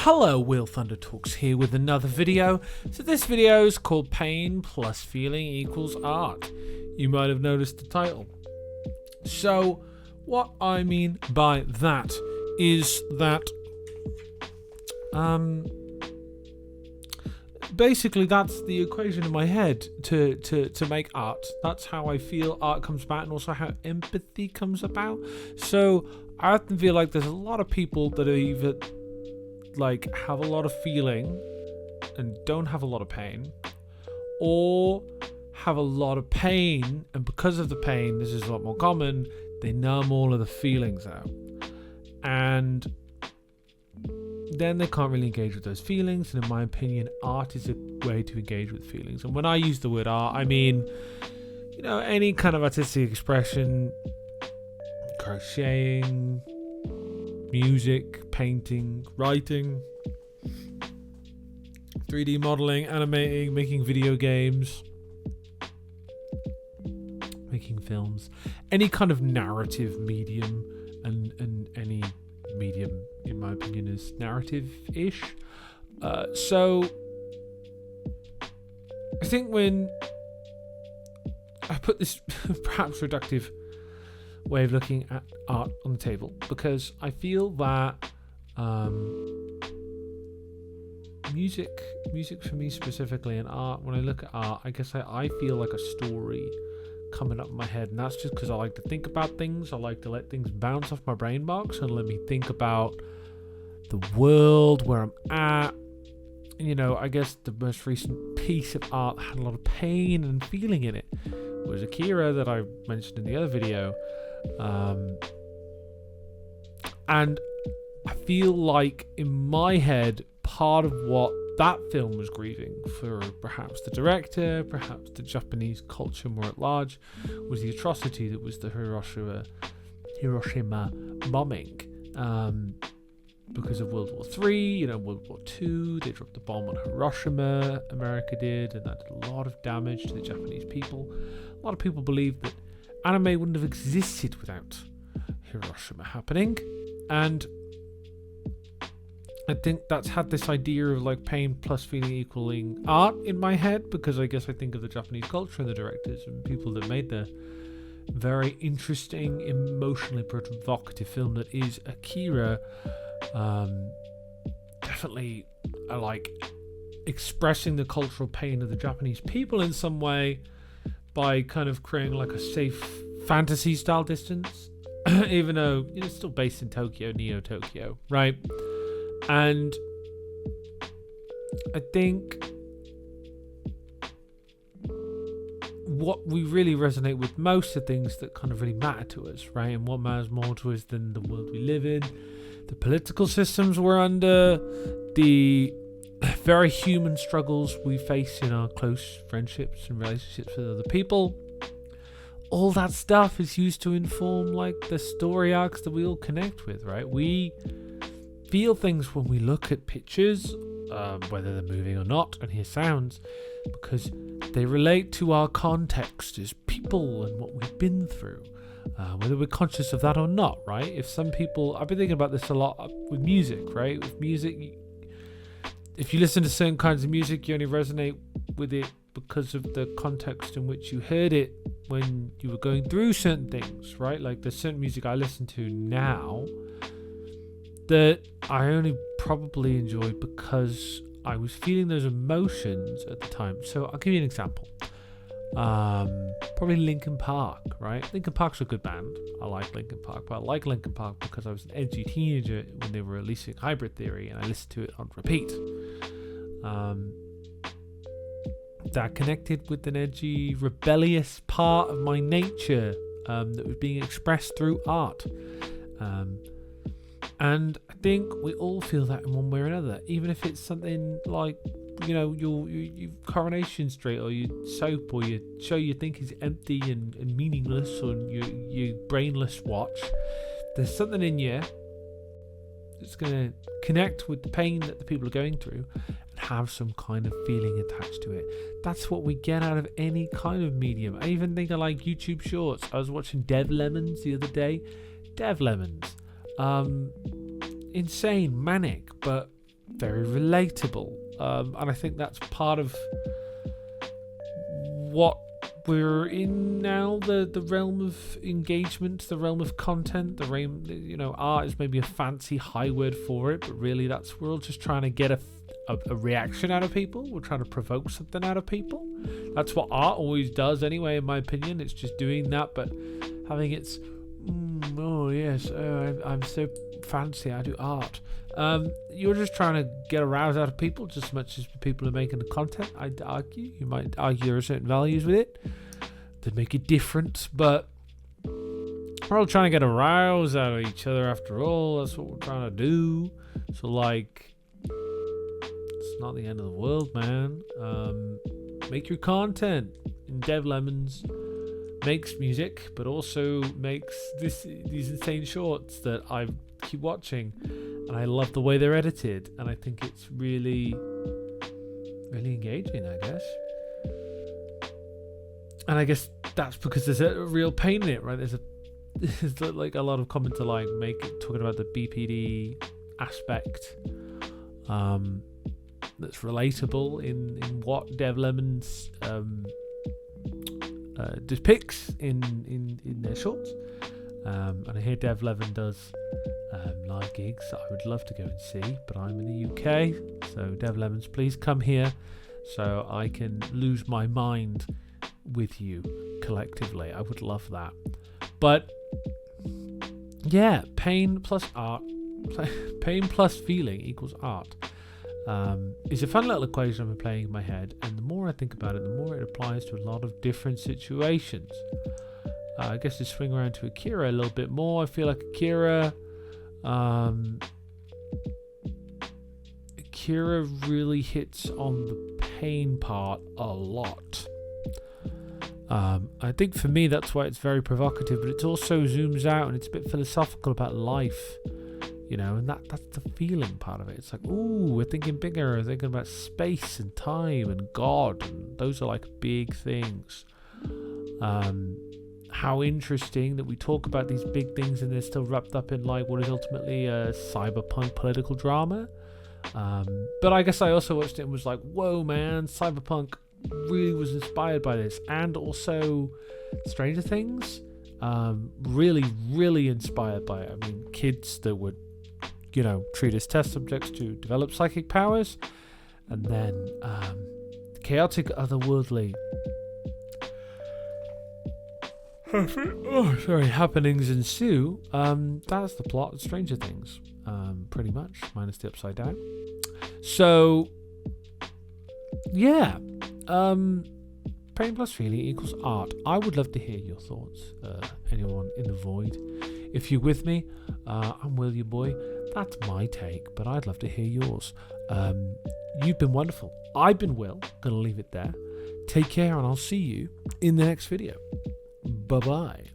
Hello, Will Thunder Talks here with another video. So this video is called Pain plus Feeling equals Art. You might have noticed the title. So what I mean by that is that basically that's the equation in my head to make art. That's how I feel art comes about, and also how empathy comes about. So I often feel like there's a lot of people that are either like have a lot of feeling and don't have a lot of pain, or have a lot of pain, and because of the pain, this is a lot more common, they numb all of the feelings out, and then they can't really engage with those feelings. And in my opinion, art is a way to engage with feelings. And when I use the word art, I mean, any kind of artistic expression, crocheting, music, painting, writing, 3D modeling, animating, making video games, making films, any kind of narrative medium, and any medium, in my opinion, is narrative-ish. So I think when I put this perhaps reductive way of looking at art on the table, because I feel that music for me specifically, and art, when I look at art, I guess I feel like a story coming up in my head, and that's just because I like to think about things. I like to let things bounce off my brain box and let me think about the world, where I'm at. I guess the most recent piece of art had a lot of pain and feeling in it. It was Akira, that I mentioned in the other video. And I feel like in my head, part of what that film was grieving for, perhaps the director, perhaps the Japanese culture more at large, was the atrocity that was the Hiroshima bombing. Because of World War III, World War II, they dropped the bomb on Hiroshima, America did, and that did a lot of damage to the Japanese people. A lot of people believe that anime wouldn't have existed without Hiroshima happening, and I think that's had this idea of like pain plus feeling equaling art in my head, because I guess I think of the Japanese culture and the directors and people that made the very interesting, emotionally provocative film that is Akira. Definitely I like expressing the cultural pain of the Japanese people in some way by kind of creating like a safe fantasy style distance, even though it's still based in Tokyo, Neo Tokyo, right? And I think what we really resonate with most are things that kind of really matter to us, right? And what matters more to us than the world we live in, the political systems we're under, the very human struggles we face in our close friendships and relationships with other people. All that stuff is used to inform like the story arcs that we all connect with, right? We feel things when we look at pictures, whether they're moving or not, and hear sounds, because they relate to our context as people and what we've been through, whether we're conscious of that or not, right? If some people, I've been thinking about this a lot with music, right? With music, if you listen to certain kinds of music, you only resonate with it because of the context in which you heard it when you were going through certain things, right? Like there's certain music I listen to now that I only probably enjoy because I was feeling those emotions at the time. So I'll give you an example. Probably Linkin Park, right? Linkin Park's a good band. I like Linkin Park, but I like Linkin Park because I was an edgy teenager when they were releasing Hybrid Theory, and I listened to it on repeat. That connected with an edgy, rebellious part of my nature that was being expressed through art. And I think we all feel that in one way or another, even if it's something like, your Coronation Street, or your soap, or your show you think is empty and meaningless, or your brainless watch. There's something in you that's going to connect with the pain that the people are going through and have some kind of feeling attached to it. That's what we get out of any kind of medium. I even think I like YouTube Shorts. I was watching Dev Lemons the other day. Dev Lemons. Insane, manic, but very relatable. And I think that's part of what we're in now, the realm of engagement, the realm of content, the realm, art is maybe a fancy high word for it, but really we're all just trying to get a reaction out of people. We're trying to provoke something out of people. That's what art always does anyway, in my opinion. It's just doing that, but having its I'm so fancy, I do art. You're just trying to get a rouse out of people just as much as the people who are making the content. I'd argue you might argue there are certain values with it that make it different, but we're all trying to get a rouse out of each other after all. That's what we're trying to do. So it's not the end of the world, man. Make your content. And Dev Lemons makes music, but also makes these insane shorts that I keep watching, and I love the way they're edited, and I think it's really, really engaging, I guess. And I guess that's because there's a real pain in it, right? There's like a lot of comments are like talking about the BPD aspect, that's relatable in what Dev Lemons depicts in their shorts. And I hear Dev Lemon does live gigs that I would love to go and see, but I'm in the UK, so Dev Lemons, please come here so I can lose my mind with you collectively. I would love that. But yeah, pain plus art, pain plus feeling equals art. It's a fun little equation I've been playing in my head, and the more I think about it, the more it applies to a lot of different situations. I guess to swing around to Akira a little bit more, I feel like Akira really hits on the pain part a lot. I think for me that's why it's very provocative, but it also zooms out and it's a bit philosophical about life. And that's the feeling part of it. It's like, ooh, we're thinking bigger, we're thinking about space and time and God, and those are like big things. How interesting that we talk about these big things and they're still wrapped up in like what is ultimately a cyberpunk political drama. But I guess I also watched it and was like, whoa, man, cyberpunk really was inspired by this, and also Stranger Things, really, really inspired by it. I mean, kids that would treat as test subjects to develop psychic powers, and then chaotic, otherworldly happenings ensue. That's the plot of Stranger Things, pretty much, minus the upside down. So yeah, pain plus feeling equals art. I would love to hear your thoughts, anyone in the void. If you're with me, I'm Will, your boy. That's my take, but I'd love to hear yours. You've been wonderful. I've been Will. Gonna leave it there. Take care, and I'll see you in the next video. Bye-bye.